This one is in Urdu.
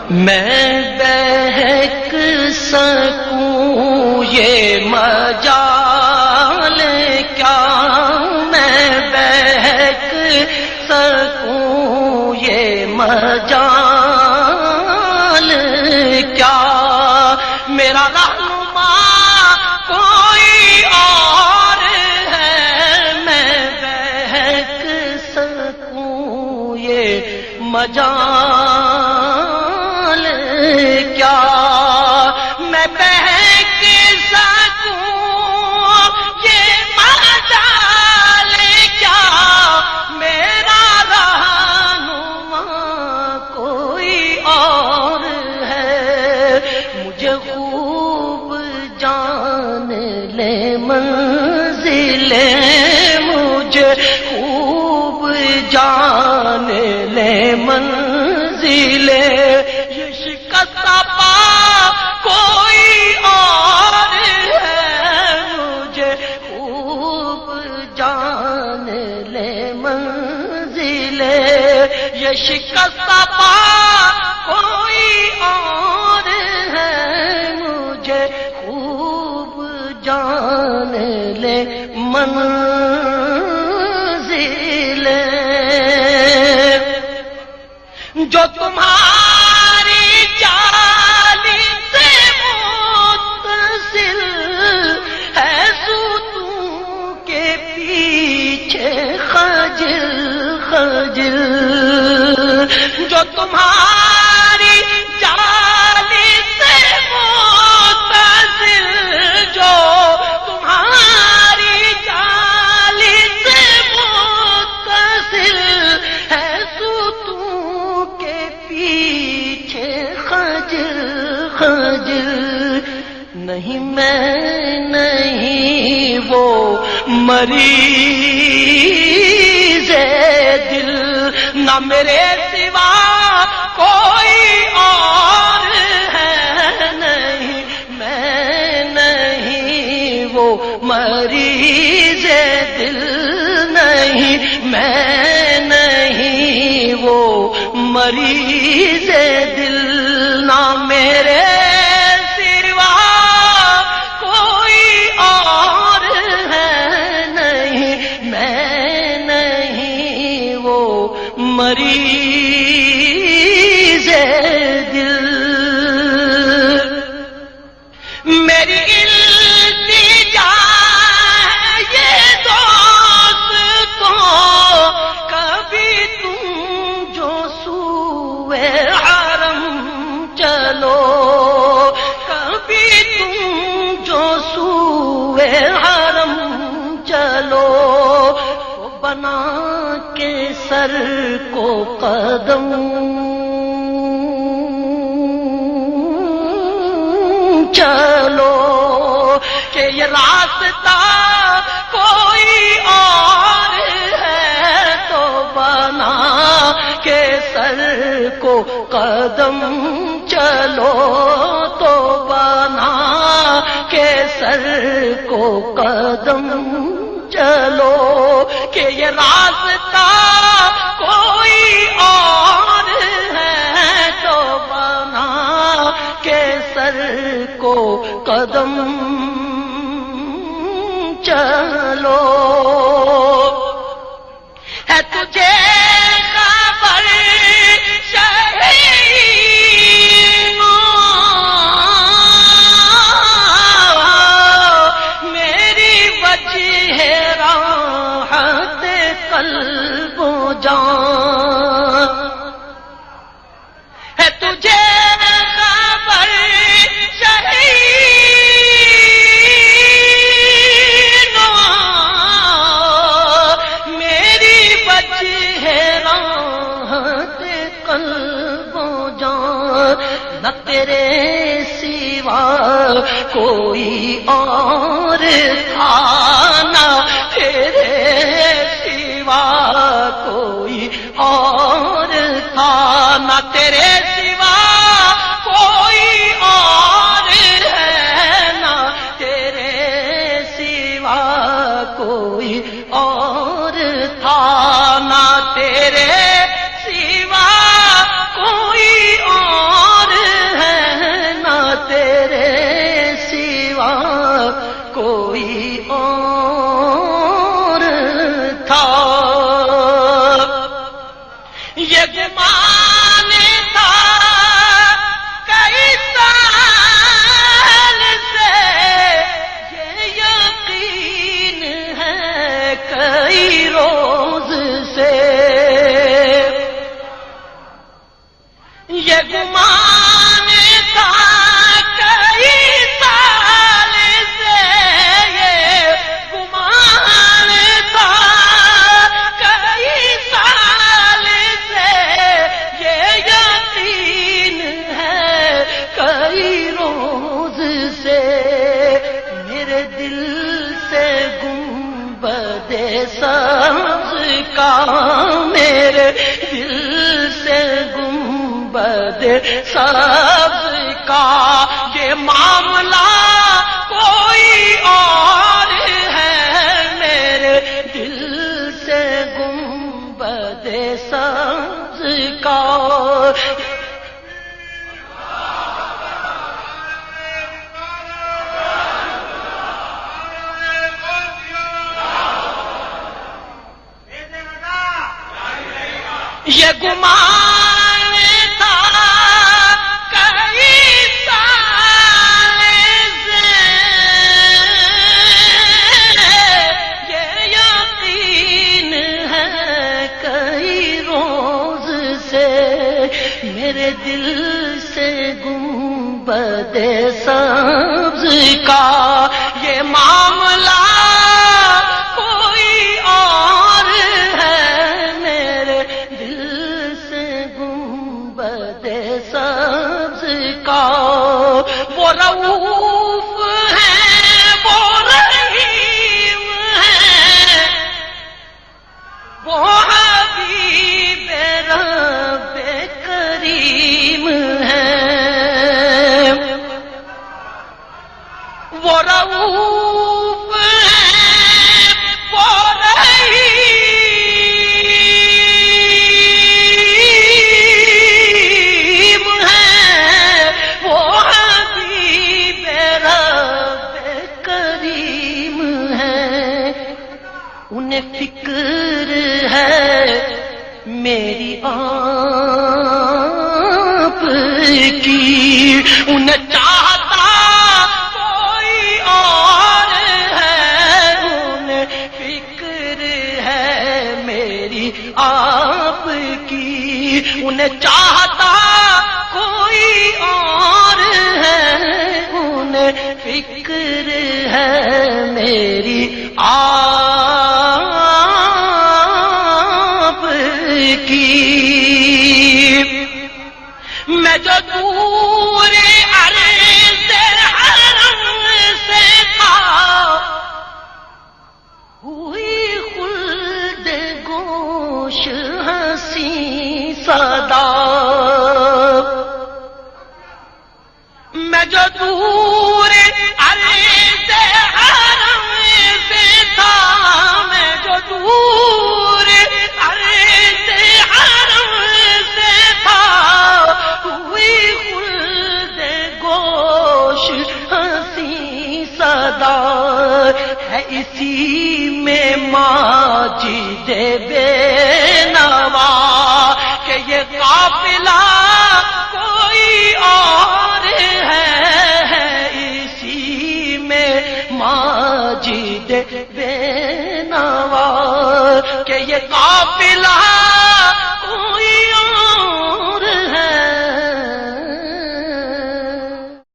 میں بہک سکوں یہ مجال کیا، میں بہک سکوں یہ مجال کیا، میرا رہنما کوئی اور ہے، میں بہک سکوں یہ مجال کیا، میں بہک سکوں یہ مجال کیا، میرا رہنما کوئی اور ہے، مجھے خوب جان لے منزلیں، مجھے خوب جان لے منزلیں، یہ شکستہ پا کوئی اور ہے، مجھے خوب جان لے منزلیں، یہ شکستہ پا کوئی اور ہے، مجھے خوب جان لے منزلیں، جو تمہاری جالی سے متصل ہے، ستوں کے پیچھے خجل خجل، جو تمہاری جالی سے متصل، جو تمہاری جالی سے متصل ہے، ستوں کے پیچھے خجل خجل، نہیں میں نہیں وہ مریض دل، نہ میرے سوا کوئی اور ہے، نہیں میں نہیں وہ مریض دل، نہیں میں نہیں وہ مریض دل، نہ میرے سوا کوئی اور ہے، نہیں میں نہیں وہ مریض دل، میری التجا یہ دوستوں، کبھی تم جو سوئے حرم چلو، کبھی تم جو سوئے حرم چلو، بنا کے سر کو قدم چلو، کہ یہ راستہ کوئی اور ہے، تو بنا کے سر کو قدم چلو، تو بنا کے سر کو قدم چلو، کہ یہ راستہ کوئی اور ہے، تو بنا کے سر کو قدم چلو، ہے تجھے خبر میری وجہ راحت قلب و جان، ہے تجھے خبر میری وجہ راحت قلب و جان، نہ تیرے سوا کوئی اور تھا، نہ تیرے سوا کوئی اور تھا، نہ تیرے سوا کوئی اور ہے، نہ تیرے سوا کوئی اور تھا، نہ تیرے سوا کوئی اور یہ گمان تھا کئی سال سے، یہ گمان تھا کئی سال سے، یہ یقین ہے کئی روز سے، میرے دل سے گنبد سبز کا، میرے دل سے گنبد سبز کا یہ معاملہ کوئی اور ہے، میرے دل سے گنبد سبز کا۔ یہ گمان تھا کئی سال سے، یہ یقین ہے کئی روز سے، میرے دل سے گنبد سبز کا یہ معاملہ کوئی اور ہے، میرے دل سے گنبد سبز کا۔ وہ رؤوف ہے، وہ رحیم ہے، وہ حبیب رب کریم ہے، وہ رؤوف ہے، وہ رحیم ہے، وہ حبیب رب کریم ہے، انہیں فکر ہے میری آپ کی، انہیں چاہتا کوئی اور ہے، انہیں فکر ہے میری آپ کی، انہیں چاہتا کوئی اور ہے، انہیں فکر ہے میری آپ کی۔ میں جو دور عرض حرم سے تھا، ہوئی خلد گوش ہنسی صدا، میں جو دور عرض حرم سے تھا، میں جو دور عرض حرم سے تھا، ہوئی خلد گوش ہنسی صدا، ہے اسی میں ماجد بے نوا کہ یہ قافلہ کوئی اور ہے، اسی میں ماجد بے نوا کہ یہ قافلہ